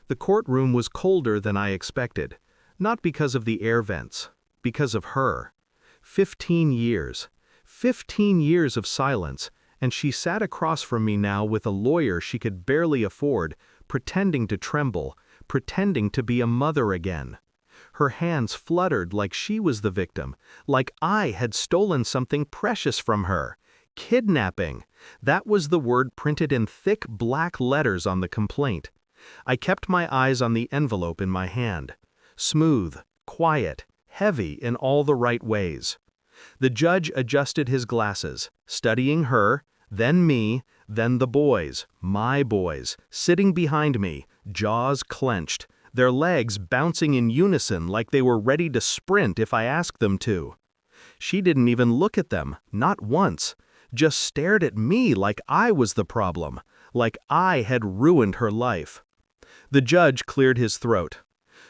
The courtroom was colder than I expected, not because of the air vents, because of her. 15 years. 15 years of silence, and she sat across from me now with a lawyer she could barely afford, pretending to tremble, pretending to be a mother again. Her hands fluttered like she was the victim, like I had stolen something precious from her. Kidnapping. That was the word printed in thick black letters on the complaint. I kept my eyes on the envelope in my hand. Smooth, quiet, heavy in all the right ways. The judge adjusted his glasses, studying her, then me, then the boys, my boys, sitting behind me, jaws clenched, their legs bouncing in unison like they were ready to sprint if I asked them to. She didn't even look at them, not once, just stared at me like I was the problem, like I had ruined her life. The judge cleared his throat.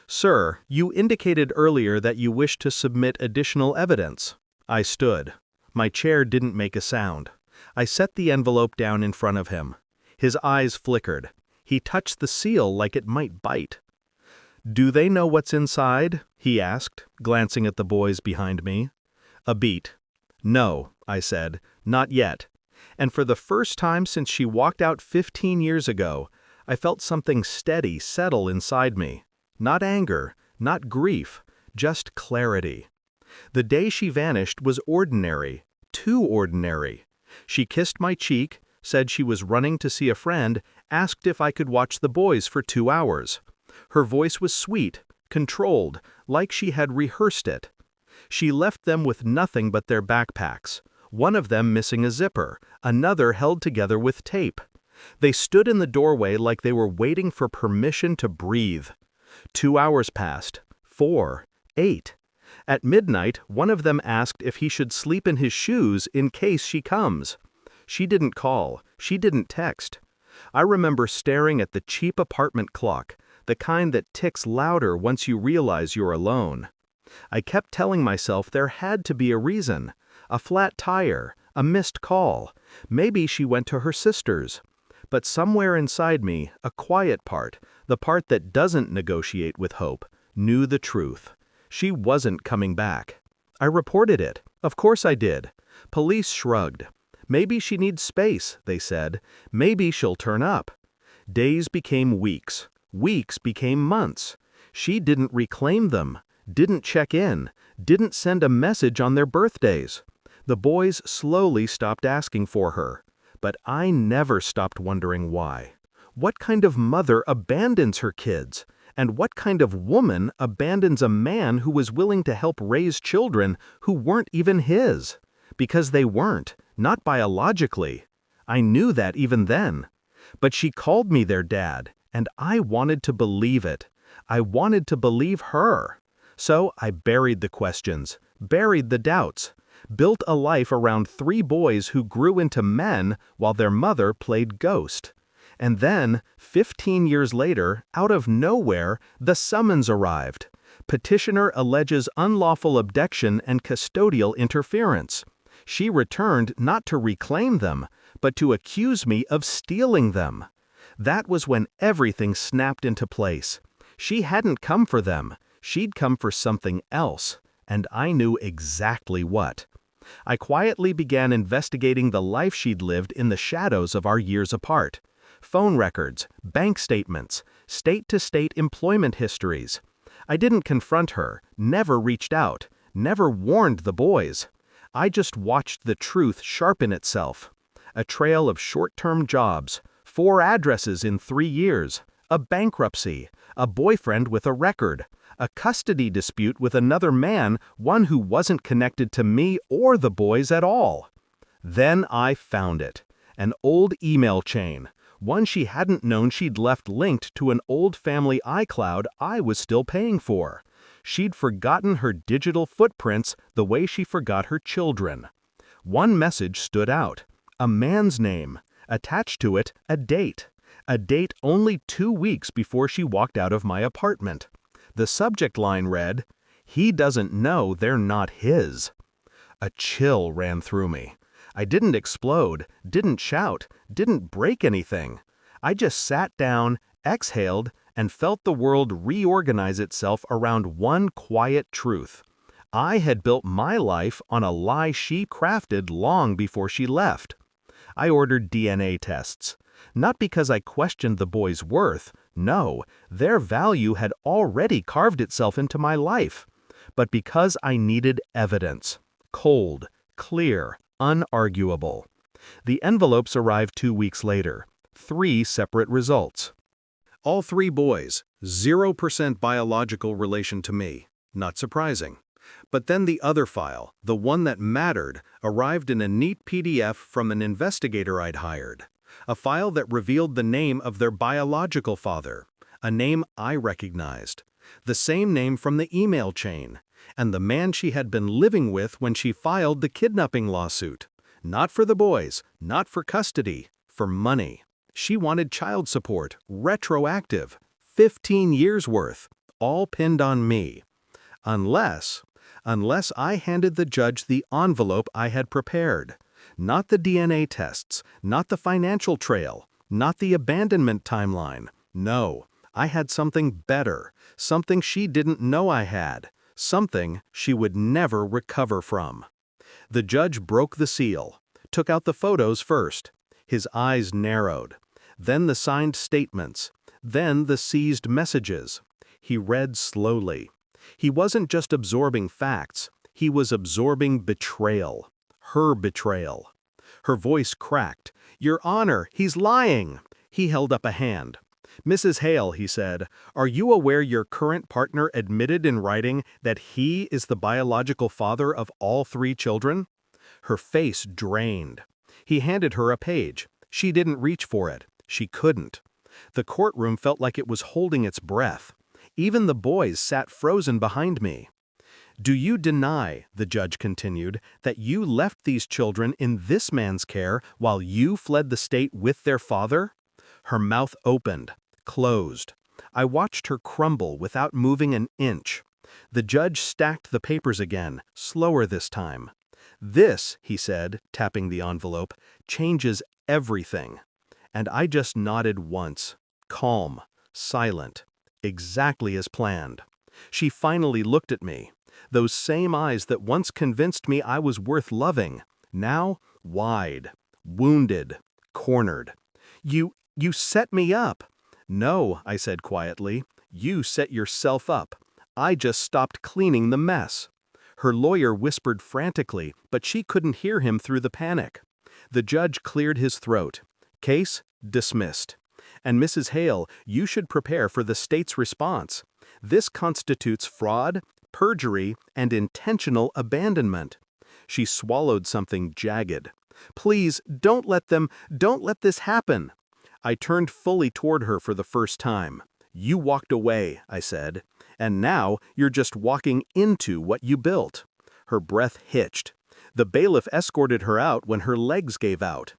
"Sir, you indicated earlier that you wished to submit additional evidence." I stood. My chair didn't make a sound. I set the envelope down in front of him. His eyes flickered. He touched the seal like it might bite. "Do they know what's inside?" he asked, glancing at the boys behind me. A beat. "No," I said, "not yet." And for the first time since she walked out 15 years ago, I felt something steady settle inside me. Not anger, not grief, just clarity. The day she vanished was ordinary, too ordinary. She kissed my cheek, said she was running to see a friend, asked if I could watch the boys for 2 hours. Her voice was sweet, controlled, like she had rehearsed it. She left them with nothing but their backpacks, one of them missing a zipper, another held together with tape. They stood in the doorway like they were waiting for permission to breathe. 2 hours passed, 4, 8. At midnight, one of them asked if he should sleep in his shoes in case she comes. She didn't call, she didn't text. I remember staring at the cheap apartment clock, the kind that ticks louder once you realize you're alone. I kept telling myself there had to be a reason. A flat tire, a missed call. Maybe she went to her sister's. But somewhere inside me, a quiet part, the part that doesn't negotiate with hope, knew the truth. She wasn't coming back. I reported it. Of course I did. Police shrugged. Maybe she needs space, they said. Maybe she'll turn up. Days became weeks. Weeks became months. She didn't reclaim them, didn't check in, didn't send a message on their birthdays. The boys slowly stopped asking for her. But I never stopped wondering why. What kind of mother abandons her kids? And what kind of woman abandons a man who was willing to help raise children who weren't even his? Because they weren't, not biologically. I knew that even then. But she called me their dad, and I wanted to believe it. I wanted to believe her. So I buried the questions, buried the doubts. Built a life around 3 boys who grew into men while their mother played ghost. And then, 15 years later, out of nowhere, the summons arrived. Petitioner alleges unlawful abduction and custodial interference. She returned not to reclaim them, but to accuse me of stealing them. That was when everything snapped into place. She hadn't come for them. She'd come for something else. And I knew exactly what. I quietly began investigating the life she'd lived in the shadows of our years apart. Phone records, bank statements, state-to-state employment histories. I didn't confront her, never reached out, never warned the boys. I just watched the truth sharpen itself. A trail of short-term jobs, 4 addresses in 3 years, a bankruptcy, a boyfriend with a record, a custody dispute with another man, one who wasn't connected to me or the boys at all. Then I found it. An old email chain, one she hadn't known she'd left linked to an old family iCloud I was still paying for. She'd forgotten her digital footprints the way she forgot her children. One message stood out. A man's name. Attached to it, a date. A date only 2 weeks before she walked out of my apartment. The subject line read, "He doesn't know they're not his." A chill ran through me. I didn't explode, didn't shout, didn't break anything. I just sat down, exhaled, and felt the world reorganize itself around one quiet truth. I had built my life on a lie she crafted long before she left. I ordered DNA tests. Not because I questioned the boys' worth, no, their value had already carved itself into my life, but because I needed evidence. Cold, clear, unarguable. The envelopes arrived 2 weeks later. 3 separate results. All 3 boys, 0% biological relation to me. Not surprising. But then the other file, the one that mattered, arrived in a neat PDF from an investigator I'd hired. A file that revealed the name of their biological father, a name I recognized. The same name from the email chain, and the man she had been living with when she filed the kidnapping lawsuit. Not for the boys, not for custody, for money. She wanted child support, retroactive, 15 years worth, all pinned on me. Unless I handed the judge the envelope I had prepared. Not the DNA tests, not the financial trail, not the abandonment timeline. No, I had something better, something she didn't know I had, something she would never recover from. The judge broke the seal, took out the photos first. His eyes narrowed. Then the signed statements. Then the seized messages. He read slowly. He wasn't just absorbing facts, he was absorbing betrayal. Her betrayal. Her voice cracked. "Your Honor, he's lying!" He held up a hand. "Mrs. Hale," he said, "are you aware your current partner admitted in writing that he is the biological father of all 3 children?" Her face drained. He handed her a page. She didn't reach for it. She couldn't. The courtroom felt like it was holding its breath. Even the boys sat frozen behind me. "Do you deny," the judge continued, "that you left these children in this man's care while you fled the state with their father?" Her mouth opened, closed. I watched her crumble without moving an inch. The judge stacked the papers again, slower this time. "This," he said, tapping the envelope, "changes everything." And I just nodded once, calm, silent, exactly as planned. She finally looked at me. Those same eyes that once convinced me I was worth loving, now wide, wounded, cornered. You set me up." "No," I said quietly, "you set yourself up. I just stopped cleaning the mess." Her lawyer whispered frantically, but she couldn't hear him through the panic. The judge cleared his throat. "Case dismissed. And Mrs. Hale, you should prepare for the state's response. This constitutes fraud, perjury, and intentional abandonment." She swallowed something jagged. "Please, don't let this happen." I turned fully toward her for the first time. "You walked away," I said, "and now you're just walking into what you built." Her breath hitched. The bailiff escorted her out when her legs gave out.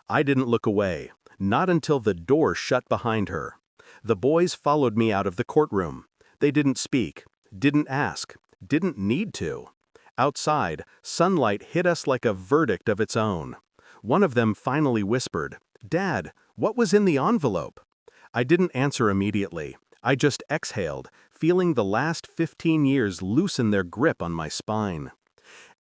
I didn't look away, not until the door shut behind her. The boys followed me out of the courtroom. They didn't speak, didn't ask, didn't need to. Outside, sunlight hit us like a verdict of its own. One of them finally whispered, "Dad, what was in the envelope?" I didn't answer immediately. I just exhaled, feeling the last 15 years loosen their grip on my spine.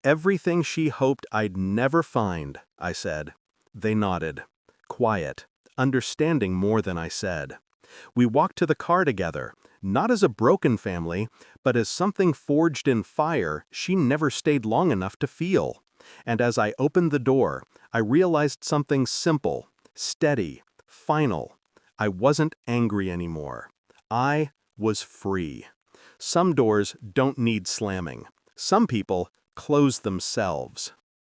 "Everything she hoped I'd never find," I said. They nodded. Quiet, understanding more than I said. We walked to the car together, not as a broken family, but as something forged in fire she never stayed long enough to feel. And as I opened the door, I realized something simple, steady, final. I wasn't angry anymore. I was free. Some doors don't need slamming. Some people close themselves.